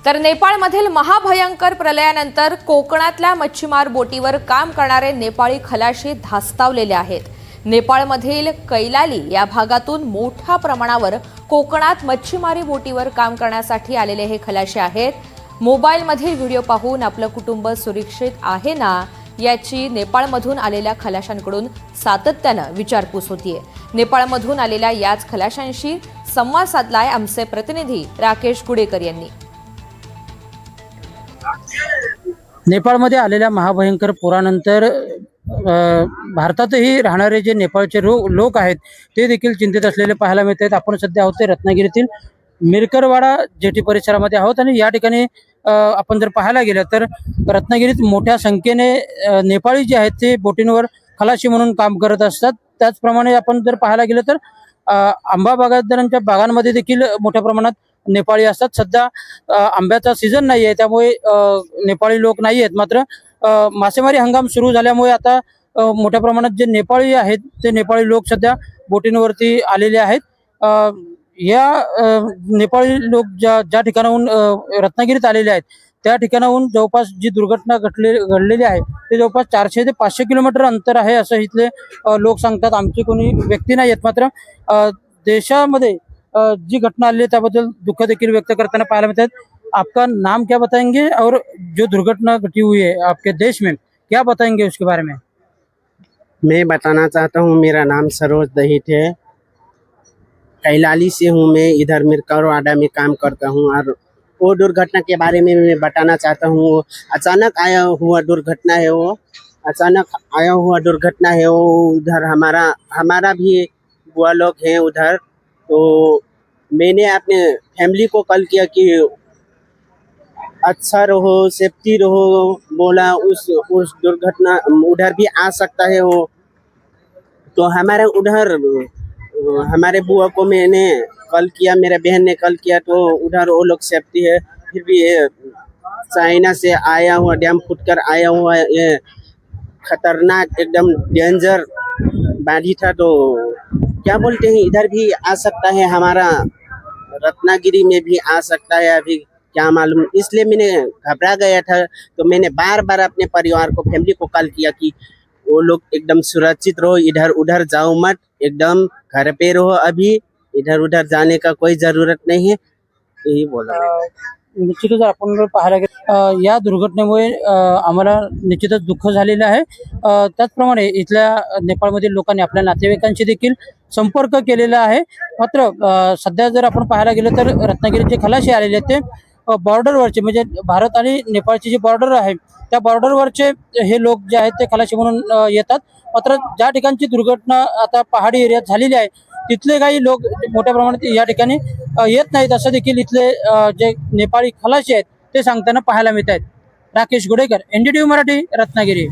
तर नेपाळमधील महाभयंकर प्रलयानंतर कोकणातल्या मच्छीमार बोटीवर काम करणारे नेपाळी खलाशी धास्तावलेले आहेत। नेपाळमधील कैलाली या भागातून मोठ्या प्रमाणावर कोकणात मच्छीमारी बोटीवर काम करण्यासाठी आलेले हे खलाशी आहेत। मोबाईलमधील व्हिडिओ पाहून आपलं कुटुंब सुरक्षित आहे ना याची नेपाळमधून आलेल्या खलाशांकडून सातत्यानं विचारपूस होतीये। नेपाळमधून आलेल्या याच खलाशांशी संवाद साधलाय आमचे प्रतिनिधी राकेश गुडेकर यांनी। नेपाळमध्ये आलेल्या महाभयंकर पुरानंतर भारतातही राहणारे जे नेपाळचे लोक आहेत ते देखील चिंतित असलेले पाहायला मिळत आहेत। आपण सध्या आहोत रत्नागिरीतील मिरकरवाडा जेटी परिसरामध्ये आहोत आणि या ठिकाणी आपण जर पाहायला गेलं तर रत्नागिरीत मोठ्या संख्येने नेपाळी जे आहेत ते बोटींवर खलाशी म्हणून काम करत असतात। त्याचप्रमाणे आपण जर पाहायला गेलं तर आंबा बागायतदारांच्या बागांमध्ये देखील मोठ्या प्रमाणात नेपाळी असतात। सध्या आंब्याचा सीझन नाही आहे त्यामुळे नेपाळी लोक नाही आहेत, मात्र मासेमारी हंगाम सुरू झाल्यामुळे आता मोठ्या प्रमाणात जे नेपाळी आहेत ते नेपाळी लोक सध्या बोटींवरती आलेले आहेत। या नेपाळी लोक ज्या ठिकाणाहून रत्नागिरीत आलेले आहेत त्या ठिकाणाहून जवळपास जी दुर्घटना घडलेली आहे ते जवळपास 400 ते 500 किलोमीटर अंतर आहे असं इथले लोक सांगतात। आमची कोणी व्यक्ती नाही आहेत, मात्र देशामध्ये जी घटना आली है त्याबद्दल दुःख देखील व्यक्त करताना पाहायला मिळतात। आपका नाम क्या बताएंगे और जो दुर्घटना घटी हुई है आपके देश में क्या बताएंगे उसके बारे में? मैं बताना चाहता हूँ, मेरा नाम सरोज दहित है। कैलाली से हूँ मैं, इधर मिरकरवाडा में काम करता हूँ। और वो दुर्घटना के बारे में मैं बताना चाहता हूँ। अचानक आया हुआ दुर्घटना है, वो अचानक आया हुआ दुर्घटना है। वो उधर हमारा भी बुआ लोग हैं उधर, तो मैंने अपने फैमिली को कॉल किया कि अच्छा रहो, सेफ्टी रहो, बोला उस दुर्घटना उधर भी आ सकता है वो। तो हमारे उधर हमारे बुआ को मैंने कॉल किया, मेरे बहन ने कॉल किया, तो उधर वो लोग सेफ्टी है। फिर भी ये चाइना से आया हुआ डैम फूटकर आया हुआ ये खतरनाक एकदम डेंजर बाढ़ी था, तो क्या बोलते हैं इधर भी आ सकता है, हमारा रत्नागिरी में भी आ सकता है, अभी क्या मालूम। इसलिए मैंने घबरा गया था, तो मैंने बार बार अपने परिवार को, फैमिली को कॉल किया कि वो लोग एकदम सुरक्षित रहो, इधर उधर जाओ मत, एकदम घर पे रहो, अभी इधर उधर जाने का कोई जरूरत नहीं है, यही बोला। निश्चितच आपण जर पाहायला गेलं या दुर्घटनेमुळे आम्हाला निश्चितच दुःख झालेलं आहे। त्याचप्रमाणे इथल्या नेपाळमधील लोकांनी आपल्या नातेवाईकांशी देखील संपर्क केलेला आहे। मात्र सध्या जर आपण पाहायला गेलं तर रत्नागिरीचे खलाशी आलेले आहेत ते बॉर्डरवरचे, म्हणजे भारत आणि नेपाळची जी बॉर्डर आहे त्या बॉर्डरवरचे हे लोक जे आहेत ते खलाशी म्हणून येतात। मात्र ज्या ठिकाणची दुर्घटना आता पहाडी एरियात झालेली आहे तिथले काही लोक मोठ्या प्रमाणात या ठिकाणी येत नाहीत असं देखील इथले जे नेपाळी खलाशी आहेत ते सांगताना पाहायला मिळत आहेत। राकेश गुडेकर, NDTV मराठी, रत्नागिरी।